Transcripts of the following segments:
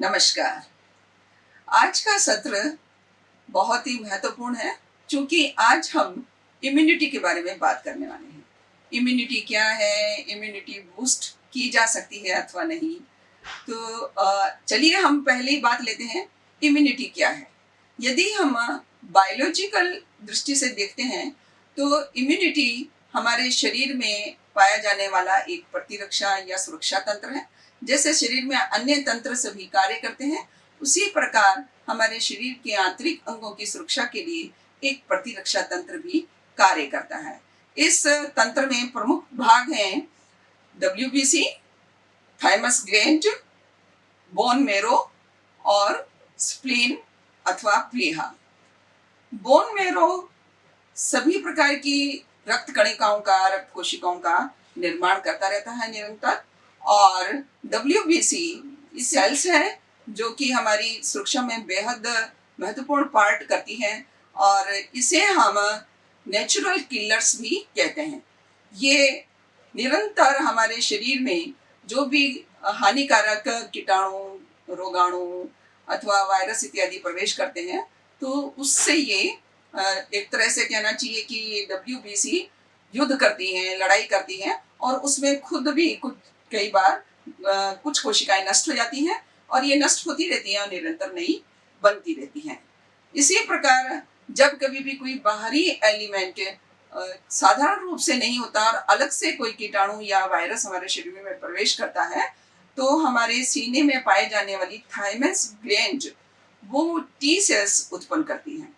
नमस्कार। आज का सत्र बहुत ही महत्वपूर्ण है क्योंकि आज हम इम्यूनिटी के बारे में बात करने वाले हैं। इम्यूनिटी क्या है? इम्यूनिटी बूस्ट की जा सकती है अथवा नहीं? तो चलिए हम पहले ही बात लेते हैं, इम्यूनिटी क्या है? यदि हम बायोलॉजिकल दृष्टि से देखते हैं तो इम्यूनिटी हमारे शरीर में पाया जाने वाला एक प्रतिरक्षा या सुरक्षा तंत्र है। जैसे शरीर में अन्य तंत्र सभी कार्य करते हैं, उसी प्रकार हमारे शरीर के आंतरिक अंगों की सुरक्षा के लिए एक प्रतिरक्षा तंत्र भी कार्य करता है। इस तंत्र में प्रमुख भाग हैं WBC, thymus gland, bone marrow और स्प्लीन अथवा प्लीहा। बोन मेरो सभी प्रकार की रक्त कणिकाओं का, रक्त कोशिकाओं का निर्माण करता रहता है निरंतर, और WBC सेल्स है जो कि हमारी सुरक्षा में बेहद महत्वपूर्ण पार्ट करती हैं और इसे हम नेचुरल किलर्स भी कहते हैं। ये निरंतर हमारे शरीर में जो भी हानिकारक कीटाणु, रोगाणु अथवा वायरस इत्यादि प्रवेश करते हैं तो उससे ये एक तरह से कहना चाहिए कि ये WBC युद्ध करती हैं, लड़ाई करती हैं और उसमें खुद भी कई बार कुछ कोशिकाएं नष्ट हो जाती हैं और ये नष्ट होती रहती हैं और निरंतर नई बनती रहती हैं। इसी प्रकार जब कभी भी कोई बाहरी एलिमेंट साधारण रूप से नहीं होता और अलग से कोई कीटाणु या वायरस हमारे शरीर में प्रवेश करता है तो हमारे सीने में पाए जाने वाली थाइमस ग्लैंड वो टी सेल्स उत्पन्न करती हैं।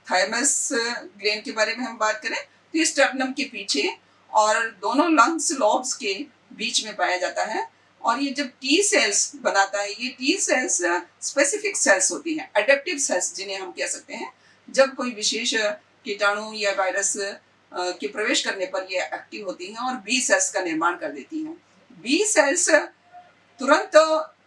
थाइमस ग्लैंड के बारे में हम बात करें तो स्टर्नम के पीछे और दोनों लंग्स लॉब्स के बीच में पाया जाता है और ये जब टी सेल्स बनाता है, ये टी सेल्स स्पेसिफिक सेल्स होती हैं, एडेप्टिव सेल्स जिन्हें हम कह सकते हैं। जब कोई विशेष कीटाणु या वायरस के प्रवेश करने पर ये एक्टिव होती हैं और बी सेल्स का निर्माण कर देती हैं। बी सेल्स तुरंत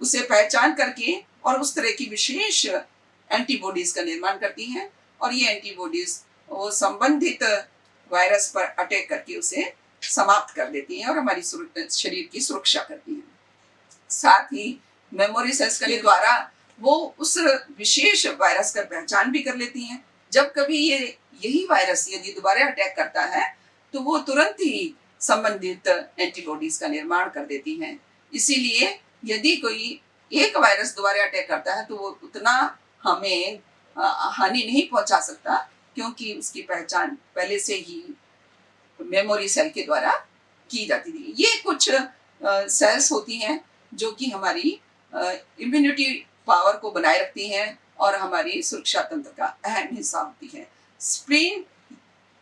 उसे पहचान करके और उस तरह की विशेष एंटीबॉडीज का निर्माण करती हैं और ये एंटीबॉडीज वो संबंधित वायरस पर अटैक करके उसे समाप्त कर देती हैं और हमारी शरीर की सुरक्षा करती हैं। साथ ही मेमोरी सेल्स के द्वारा वो उस विशेष वायरस का पहचान भी कर लेती हैं। जब कभी यही वायरस यदि दोबारा अटैक करता है तो वो तुरंत ही संबंधित एंटीबॉडीज का निर्माण कर देती हैं। इसीलिए यदि कोई एक वायरस दोबारा अटैक करता है तो वो उतना हमें हानि नहीं पहुंचा सकता क्योंकि उसकी पहचान पहले से ही मेमोरी सेल के द्वारा की जाती थी। ये कुछ सेल्स होती हैं जो कि हमारी इम्यूनिटी पावर को बनाए रखती हैं और हमारी सुरक्षा तंत्र का अहम हिस्सा होती है। स्प्लीन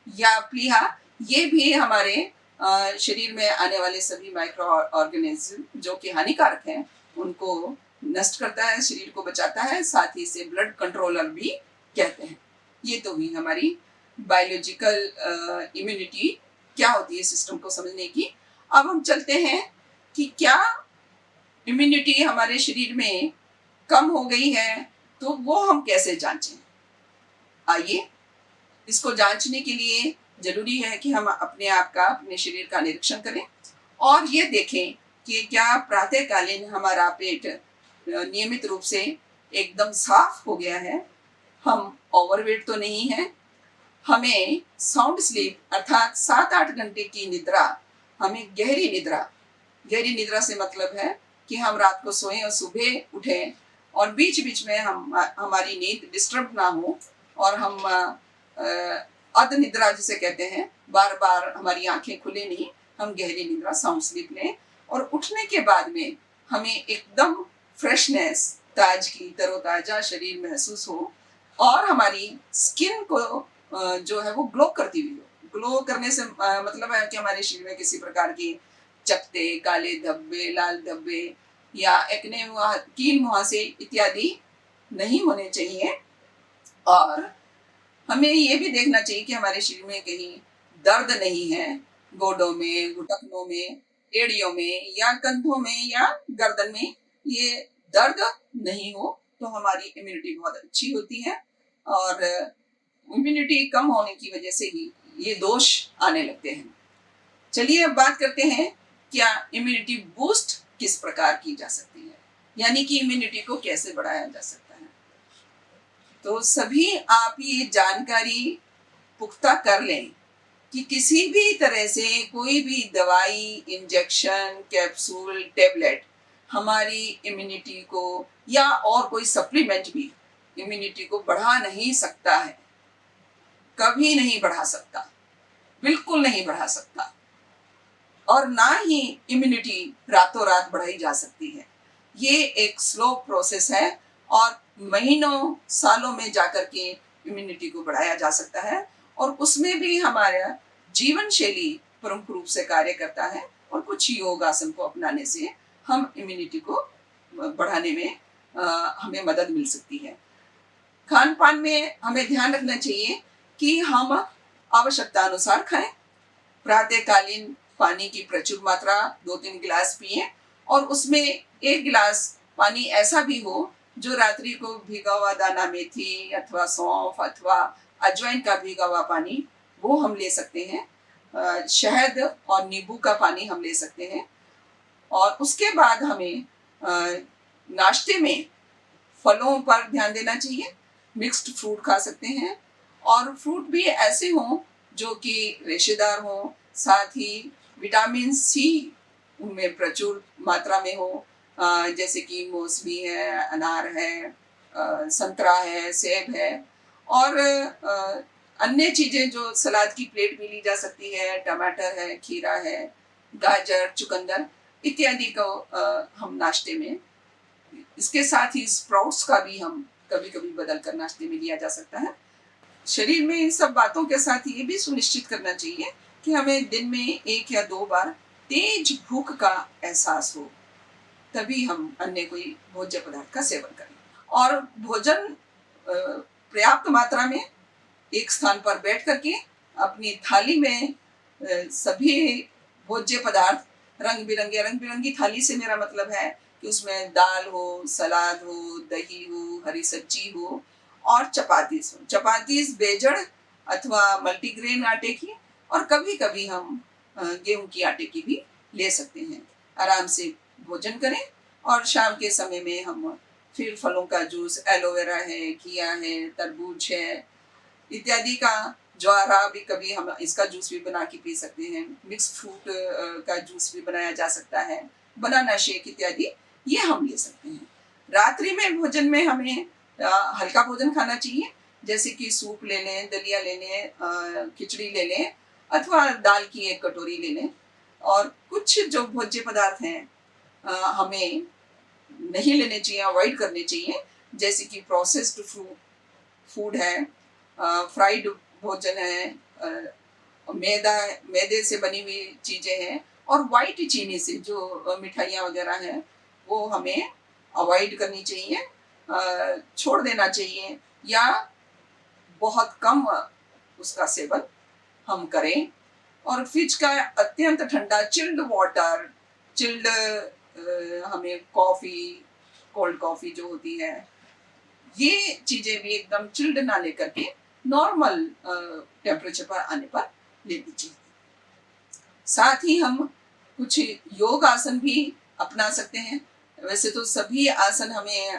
या प्लीहा ये भी हमारे शरीर में आने वाले सभी माइक्रो ऑर्गेनिज्म जो कि हानिकारक हैं उनको नष्ट करता है, शरीर को बचाता है, साथ ही से ब्लड कंट्रोलर भी कहते हैं। ये तो हुई हमारी बायोलॉजिकल इम्यूनिटी क्या होती है सिस्टम को समझने की। अब हम चलते हैं कि क्या इम्यूनिटी हमारे शरीर में कम हो गई है तो वो हम कैसे जांचें। आइए, इसको जांचने के लिए जरूरी है कि हम अपने आप का, अपने शरीर का निरीक्षण करें और ये देखें कि क्या प्रातःकालीन हमारा पेट नियमित रूप से एकदम साफ हो गया है, हम ओवरवेट तो नहीं है, हमें साउंड स्लीप अर्थात 7-8 घंटे की निद्रा, हमें गहरी निद्रा से मतलब है कि हम रात को सोएं और सुबह उठें और बीच बीच में हमारी नींद डिस्टर्ब ना हो और हम अध निद्रा जिसे कहते हैं, बार बार हमारी आंखें खुले नहीं, हम गहरी निद्रा साउंड स्लीप लें और उठने के बाद में हमें एकदम फ्रेशनेस, ताजगी, तरोताजा शरीर महसूस हो और हमारी स्किन को जो है वो ग्लो करती हुई हो। ग्लो करने से मतलब है कि हमारे शरीर में किसी प्रकार की चकते, काले धब्बे, लाल धब्बे या एक्ने, कील मुहासे इत्यादि नहीं होने चाहिए और हमें ये भी देखना चाहिए कि हमारे शरीर में कहीं दर्द नहीं है, गोडों में, घुटनों में, एड़ियों में या कंधों में या गर्दन में ये दर्द नहीं हो तो हमारी इम्यूनिटी बहुत अच्छी होती है और इम्यूनिटी कम होने की वजह से ही ये दोष आने लगते हैं। चलिए अब बात करते हैं क्या इम्यूनिटी बूस्ट किस प्रकार की जा सकती है। यानी कि इम्यूनिटी को कैसे बढ़ाया जा सकता है। तो सभी आप ये जानकारी पुख्ता कर लें कि किसी भी तरह से कोई भी दवाई, इंजेक्शन, कैप्सूल, टेबलेट हमारी इम्यूनिटी को या और कोई सप्लीमेंट भी इम्यूनिटी को बढ़ा नहीं सकता है, कभी नहीं बढ़ा सकता, बिल्कुल नहीं बढ़ा सकता। और ना ही इम्यूनिटी रातों रात बढ़ाई जा सकती है। ये एक स्लो प्रोसेस है और महीनों सालों में जाकर के इम्यूनिटी को बढ़ाया जा सकता है। और उसमें भी हमारा जीवन शैली प्रमुख रूप से कार्य करता है और कुछ योग आसन को अपनाने से हम इम्यूनिटी को बढ़ाने में हमें मदद मिल सकती है। खान पान में हमें ध्यान रखना चाहिए कि हम आवश्यकता अनुसार खाएं। प्रातःकालीन पानी की प्रचुर मात्रा 2-3 गिलास पिए और उसमें 1 गिलास पानी ऐसा भी हो जो रात्रि को भीगा हुआ दाना मेथी अथवा सौंफ अथवा अजवाइन का भीगा हुआ पानी वो हम ले सकते हैं। शहद और नींबू का पानी हम ले सकते हैं। और उसके बाद हमें नाश्ते में फलों पर ध्यान देना चाहिए। मिक्स्ड फ्रूट खा सकते हैं और फ्रूट भी ऐसे हों जो कि रेशेदार हों, साथ ही विटामिन सी उनमें प्रचुर मात्रा में हो, जैसे कि मौसमी है, अनार है, संतरा है, सेब है और अन्य चीज़ें जो सलाद की प्लेट भी ली जा सकती है, टमाटर है, खीरा है, गाजर, चुकंदर इत्यादि को हम नाश्ते में, इसके साथ ही स्प्राउट्स का भी हम कभी कभी बदल कर नाश्ते में लिया जा सकता है। शरीर में इन सब बातों के साथ ये भी सुनिश्चित करना चाहिए कि हमें दिन में 1 या 2 बार तेज भूख का एहसास हो, तभी हम अन्य कोई भोज्य पदार्थ का सेवन करें। और भोजन पर्याप्त मात्रा में एक स्थान पर बैठ करके अपनी थाली में सभी भोज्य पदार्थ रंग बिरंगी थाली से मेरा मतलब है कि उसमें दाल हो, सलाद हो, दही हो, हरी सब्जी हो और चपातीस हो। चपातीस बेजड़ अथवा मल्टीग्रेन आटे की और कभी कभी हम गेहूं की आटे की भी ले सकते हैं। आराम से भोजन करें और शाम के समय में हम फिर फलों का जूस, एलोवेरा है, घिया है, तरबूज है इत्यादि का, ज्वारा भी कभी हम इसका जूस भी बना के पी सकते हैं। मिक्स फ्रूट का जूस भी बनाया जा सकता है, बनाना शेक इत्यादि ये हम ले सकते हैं। रात्रि में भोजन में हमें हल्का भोजन खाना चाहिए, जैसे कि सूप ले लें, दलिया ले लें, खिचड़ी ले लें अथवा दाल की 1 कटोरी ले लें। और कुछ जो भोज्य पदार्थ हैं हमें नहीं लेने चाहिए, अवॉइड करने चाहिए, जैसे कि प्रोसेस्ड फूड है, फ्राइड भोजन है, मैदे से बनी हुई चीज़ें हैं और वाइट चीनी से जो मिठाइयाँ वगैरह हैं वो हमें अवॉइड करनी चाहिए, छोड़ देना चाहिए या बहुत कम उसका सेवन हम करें। और फ्रिज का अत्यंत ठंडा चिल्ड वाटर, चिल्ड हमें कॉफ़ी, कोल्ड कॉफ़ी जो होती है, ये चीज़ें भी एकदम चिल्ड ना लेकर के नॉर्मल टेम्परेचर पर आने पर लेनी चाहिए। साथ ही हम कुछ योग आसन भी अपना सकते हैं। वैसे तो सभी आसन हमें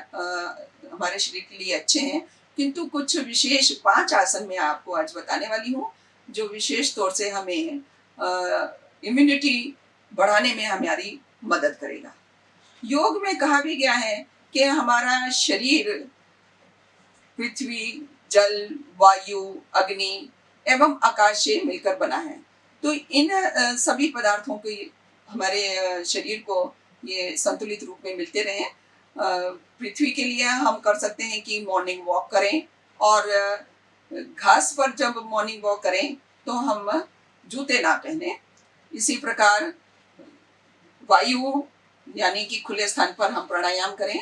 हमारे शरीर के लिए अच्छे हैं, किंतु कुछ विशेष 5 आसन मैं आपको आज बताने वाली हूँ जो विशेष तौर से हमें इम्यूनिटी बढ़ाने में हमारी मदद करेगा। योग में कहा भी गया है कि हमारा शरीर पृथ्वी, जल, वायु, अग्नि एवं आकाश से मिलकर बना है। तो इन सभी पदार्थों के हमारे शरीर को ये संतुलित रूप में मिलते रहें। पृथ्वी के लिए हम कर सकते हैं कि मॉर्निंग वॉक करें और घास पर जब मॉर्निंग वॉक करें तो हम जूते ना पहने। इसी प्रकार वायु यानी कि खुले स्थान पर हम प्राणायाम करें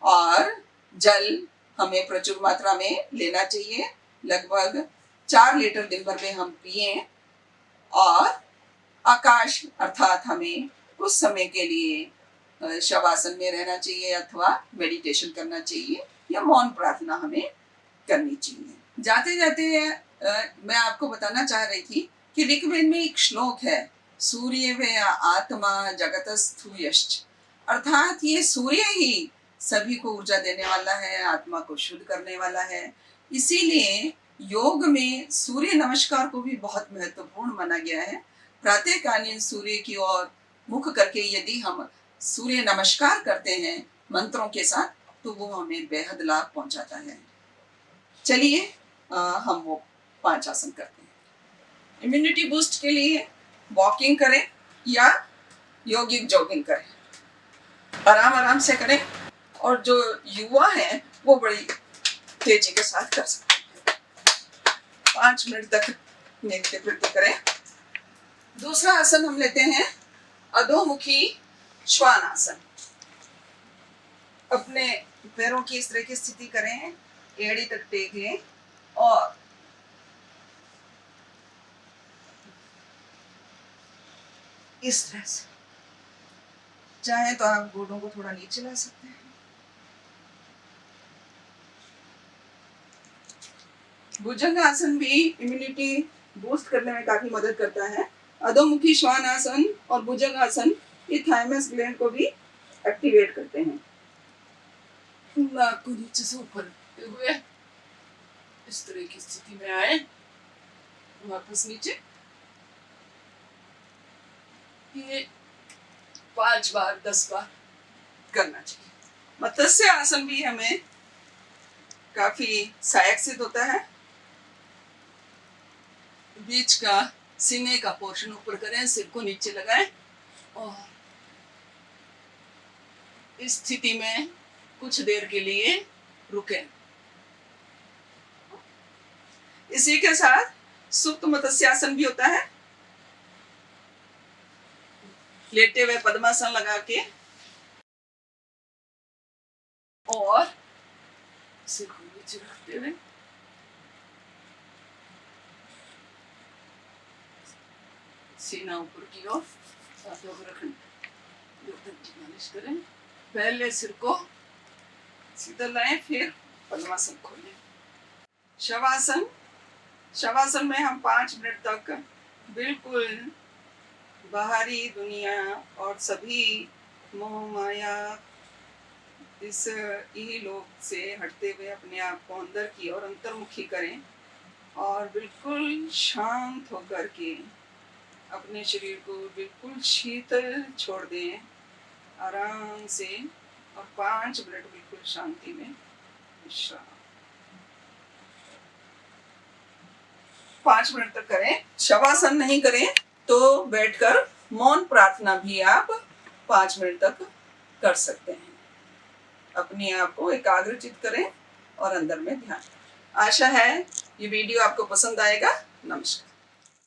और जल हमें प्रचुर मात्रा में लेना चाहिए, लगभग 4 लीटर दिन भर में हम पिएं। और आकाश अर्थात हमें कुछ समय के लिए शवासन में रहना चाहिए अथवा मेडिटेशन करना चाहिए या मौन प्रार्थना हमें करनी चाहिए। जाते जाते मैं आपको बताना चाह रही थी कि ऋग्वेद में एक श्लोक है, सूर्य वे आत्मा जगतस्थु यश्च, अर्थात ये सूर्य ही सभी को ऊर्जा देने वाला है, आत्मा को शुद्ध करने वाला है। इसीलिए योग में सूर्य नमस्कार को भी बहुत महत्वपूर्ण माना गया है। प्रातःकालीन सूर्य की ओर मुख करके यदि हम सूर्य नमस्कार करते हैं मंत्रों के साथ, तो वो हमें बेहद लाभ पहुंचाता है। चलिए हम वो 5 आसन करते हैं। इम्यूनिटी बूस्ट के लिए वॉकिंग करें या योगिक जॉगिंग करें, आराम आराम से करें, और जो युवा हैं वो बड़ी तेजी के साथ कर सकते हैं। 5 मिनट तक लेटते फिरते करें। दूसरा आसन हम लेते हैं अधोमुखी श्वान आसन। अपने पैरों की इस तरह की स्थिति करें, एड़ी तक टेक लें और इस तरह से, चाहे तो आप घुटनों को थोड़ा नीचे ला सकते हैं। भुजंग आसन भी इम्यूनिटी बूस्ट करने में काफी मदद करता है। अधोमुखी श्वान आसन और भुजंग आसन ये थाइमस ग्लैंड को भी एक्टिवेट करते हैं। नाक को नीचे से ऊपर रखते हुए इस तरह की स्थिति में आए, वापस नीचे। ये 5 बार 10 बार करना चाहिए। मत्स्य आसन भी हमें काफी सहायक सिद्ध होता है। बीच का सीने का पोर्शन ऊपर करें, सिर को नीचे लगाएं और इस स्थिति में कुछ देर के लिए रुकें। इसी के साथ सुप्त मत्स्यासन भी होता है। लेटे हुए पद्मासन लगा के और सिर को नीचे रखते हुए सीना ऊपर की ओर, हाथों को रखें, मालिश करें। पहले सिर को सीधा लाएं, फिर पद्मासन खोलें। शवासन। शवासन में हम 5 मिनट तक बिल्कुल बाहरी दुनिया और सभी मोह माया इस लोक से हटते हुए अपने आप को अंदर की ओर अंतर्मुखी करें और बिल्कुल शांत होकर के अपने शरीर को बिल्कुल शीतल छोड़ दें आराम से, और 5 मिनट बिल्कुल शांति में विश्राम। 5 मिनट तक करें। शवासन नहीं करें तो बैठकर मौन प्रार्थना भी आप 5 मिनट तक कर सकते हैं। अपने आप को एकाग्रचित करें और अंदर में ध्यान। आशा है ये वीडियो आपको पसंद आएगा। नमस्कार।